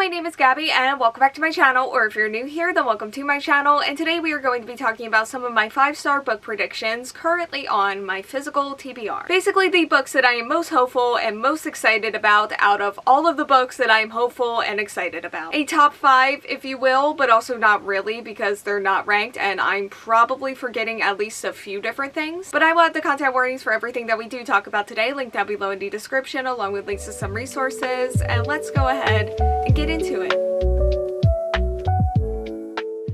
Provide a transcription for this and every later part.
my name is Gabby and welcome back to my channel, or if you're new here, then welcome to my channel, and today we are going to be talking about some of my 5-star book predictions currently on my physical TBR. Basically the books that I am most hopeful and most excited about out of all of the books that I am hopeful and excited about. A top 5, if you will, but also not really because they're not ranked and I'm probably forgetting at least a few different things. But I will have the content warnings for everything that we do talk about today linked down below in the description, along with links to some resources, and let's go ahead and get into it.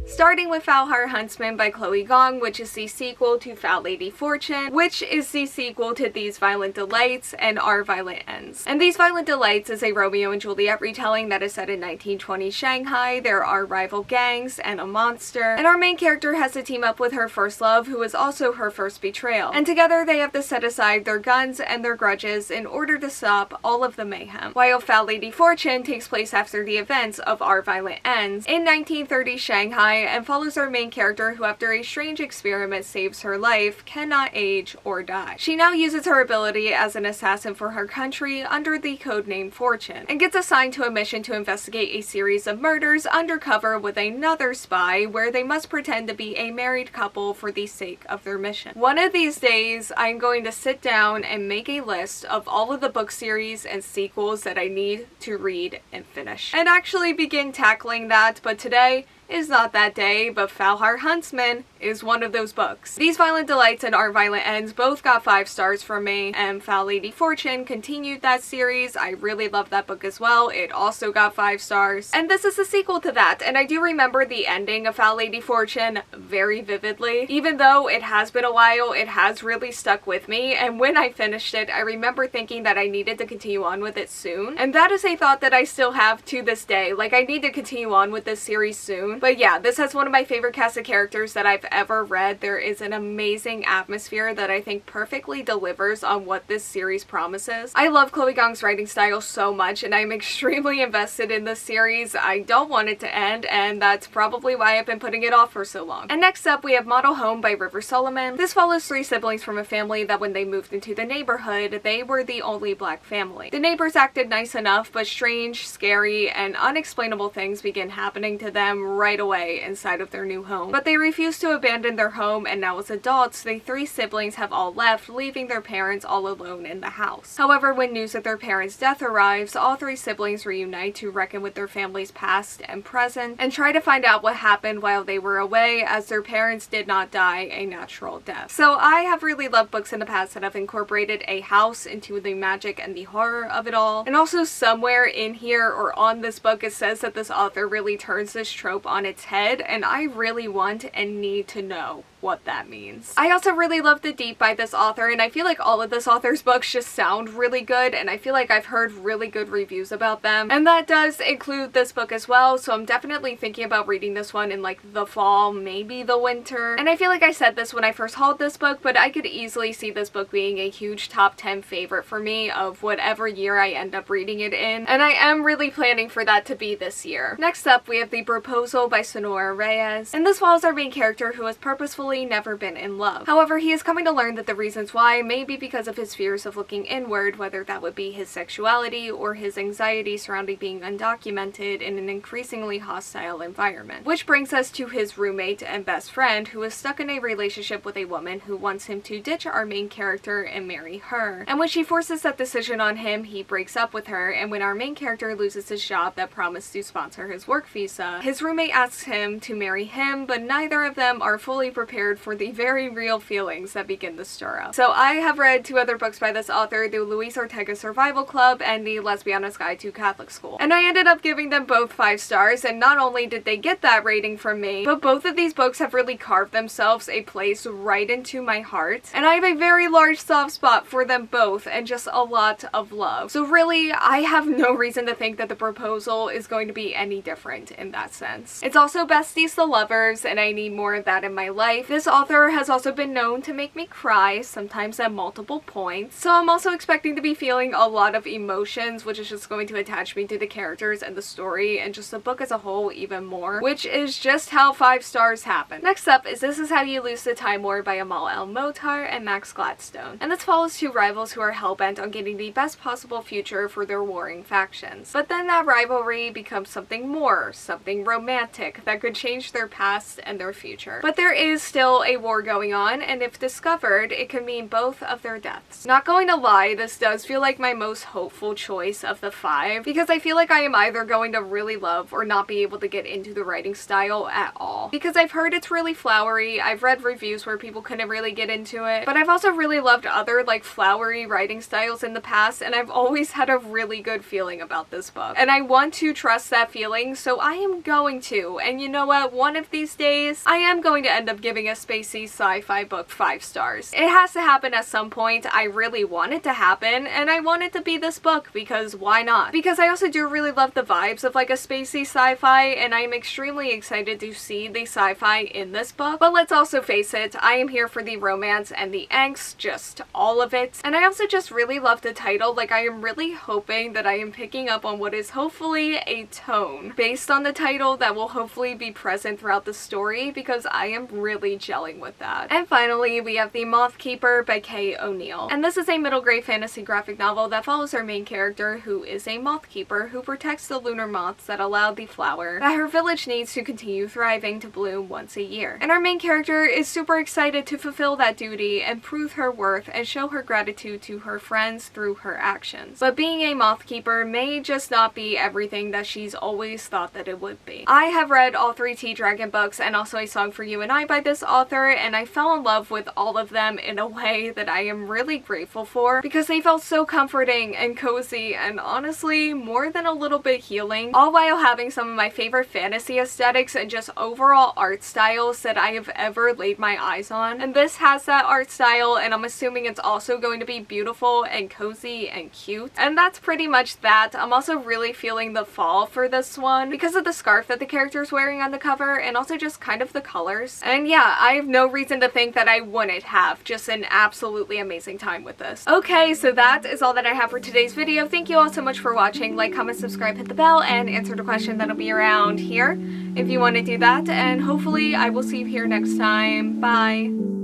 Starting with Huntsman by Chloe Gong, which is the sequel to Fat Lady Fortune, which is the sequel to These Violent Delights and Our Violent Ends. And These Violent Delights is a Romeo and Juliet retelling that is set in 1920 Shanghai. There are rival gangs and a monster, and our main character has to team up with her first love, who is also her first betrayal. And together they have to set aside their guns and their grudges in order to stop all of the mayhem. While Fat Lady Fortune takes place after the events of Our Violent Ends in 1930 Shanghai, and follows our main character who, after a strange experiment saves her life, cannot age or die. She now uses her ability as an assassin for her country under the codename Fortune, and gets assigned to a mission to investigate a series of murders undercover with another spy, where they must pretend to be a married couple for the sake of their mission. One of these days, I'm going to sit down and make a list of all of the book series and sequels that I need to read and finish, and actually begin tackling that, but today is not that day, but Huntsman is one of those books. These Violent Delights and Our Violent Ends both got 5 stars from me, and Fat Lady Fortune continued that series. I really love that book as well. It also got 5 stars. And this is a sequel to that, and I do remember the ending of Fat Lady Fortune very vividly. Even though it has been a while, it has really stuck with me, and when I finished it, I remember thinking that I needed to continue on with it soon. And that is a thought that I still have to this day. Like, I need to continue on with this series soon. But yeah, this has one of my favorite cast of characters that I've ever read. There is an amazing atmosphere that I think perfectly delivers on what this series promises. I love Chloe Gong's writing style so much, and I'm extremely invested in this series. I don't want it to end, and that's probably why I've been putting it off for so long. And next up, we have Model Home by River Solomon. This follows 3 siblings from a family that when they moved into the neighborhood, they were the only black family. The neighbors acted nice enough, but strange, scary, and unexplainable things begin happening to them right away inside of their new home. But they refuse to abandon their home, and now as adults, the 3 siblings have all left, leaving their parents all alone in the house. However, when news of their parents' death arrives, all 3 siblings reunite to reckon with their family's past and present, and try to find out what happened while they were away, as their parents did not die a natural death. So I have really loved books in the past that have incorporated a house into the magic and the horror of it all. And also somewhere in here or on this book it says that this author really turns this trope on its head, and I really want and need to know what that means. I also really love The Deep by this author, and I feel like all of this author's books just sound really good, and I feel like I've heard really good reviews about them, and that does include this book as well, so I'm definitely thinking about reading this one in like the fall, maybe the winter. And I feel like I said this when I first hauled this book, but I could easily see this book being a huge top 10 favorite for me of whatever year I end up reading it in, and I am really planning for that to be this year. Next up, we have the Broposal by Sonora Reyes, and this follows our main character who has purposefully never been in love. However, he is coming to learn that the reasons why may be because of his fears of looking inward, whether that would be his sexuality or his anxiety surrounding being undocumented in an increasingly hostile environment. Which brings us to his roommate and best friend, who is stuck in a relationship with a woman who wants him to ditch our main character and marry her. And when she forces that decision on him, he breaks up with her, and when our main character loses his job that promised to sponsor his work visa, his roommate asks him to marry him, but neither of them are fully prepared for the very real feelings that begin to stir up. So I have read 2 other books by this author, the Luis Ortega Survival Club and the Lesbiana's Guide to Catholic School. And I ended up giving them both 5 stars, and not only did they get that rating from me, but both of these books have really carved themselves a place right into my heart. And I have a very large soft spot for them both, and just a lot of love. So really, I have no reason to think that The Broposal is going to be any different in that sense. It's also besties to lovers, and I need more of that in my life. This author has also been known to make me cry, sometimes at multiple points, so I'm also expecting to be feeling a lot of emotions, which is just going to attach me to the characters and the story and just the book as a whole even more, which is just how 5 stars happen. Next up is This Is How You Lose the Time War by Amal El-Mohtar and Max Gladstone. And this follows 2 rivals who are hell-bent on getting the best possible future for their warring factions. But then that rivalry becomes something more, something romantic that could change their past and their future. But there is still a war going on, and if discovered, it could mean both of their deaths. Not going to lie, this does feel like my most hopeful choice of the 5, because I feel like I am either going to really love or not be able to get into the writing style at all. Because I've heard it's really flowery, I've read reviews where people couldn't really get into it, but I've also really loved other like flowery writing styles in the past, and I've always had a really good feeling about this book. And I want to trust that feeling, so I am going to. And you know what? One of these days, I am going to end up giving a spacey sci-fi book 5 stars. It has to happen at some point. I really want it to happen, and I want it to be this book because why not? Because I also do really love the vibes of like a spacey sci-fi, and I am extremely excited to see the sci-fi in this book. But let's also face it, I am here for the romance and the angst, just all of it. And I also just really love the title. Like, I am really hoping that I am picking up on what is hopefully a tone based on the title that will hopefully be present throughout the story, because I am really gelling with that. And finally, we have The Moth Keeper by Kay O'Neill. And this is a middle grade fantasy graphic novel that follows our main character, who is a moth keeper who protects the lunar moths that allow the flower that her village needs to continue thriving to bloom once a year. And our main character is super excited to fulfill that duty and prove her worth and show her gratitude to her friends through her actions. But being a moth keeper may just not be everything that she's always thought that it would be. I have read all 3 T-Dragon books and also A Song for You and I by this author, and I fell in love with all of them in a way that I am really grateful for, because they felt so comforting and cozy and honestly more than a little bit healing, all while having some of my favorite fantasy aesthetics and just overall art styles that I have ever laid my eyes on. And this has that art style, and I'm assuming it's also going to be beautiful and cozy and cute. And that's pretty much that. I'm also really feeling the fall for this one because of the scarf that the character is wearing on the cover, and also just kind of the colors. And yeah, I have no reason to think that I wouldn't have just an absolutely amazing time with this. Okay, so that is all that I have for today's video. Thank you all so much for watching. Like, comment, subscribe, hit the bell, and answer the question that'll be around here if you want to do that. And hopefully I will see you here next time. Bye!